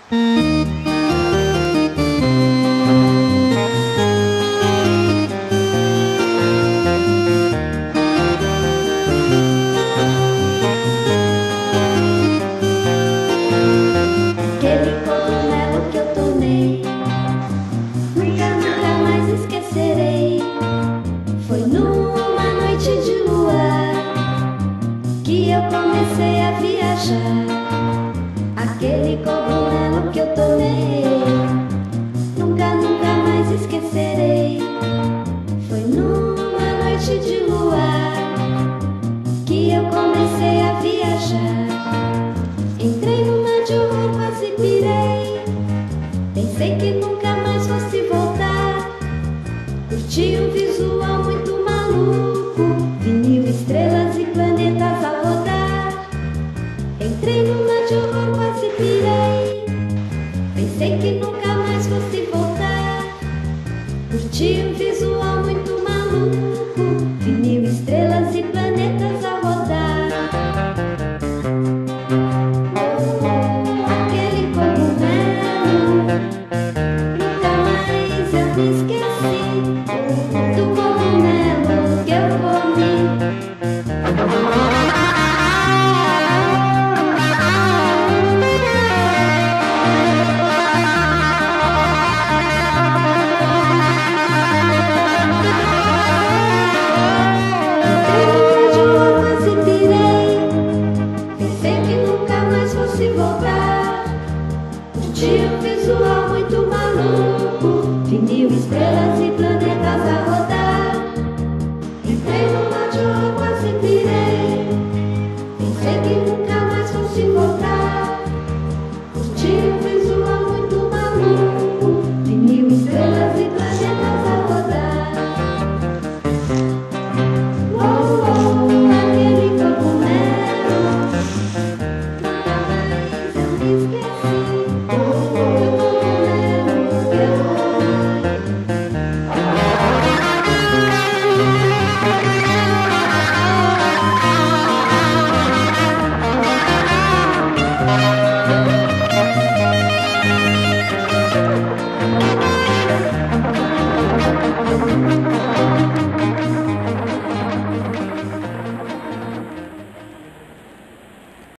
Aquele cogumelo que eu tomei, nunca, nunca mais esquecerei. Foi numa noite de luar que eu comecei a viajar. Aquele cogumelo que eu tomei, nunca, nunca mais esquecerei. Foi numa noite de luar que eu comecei a viajar.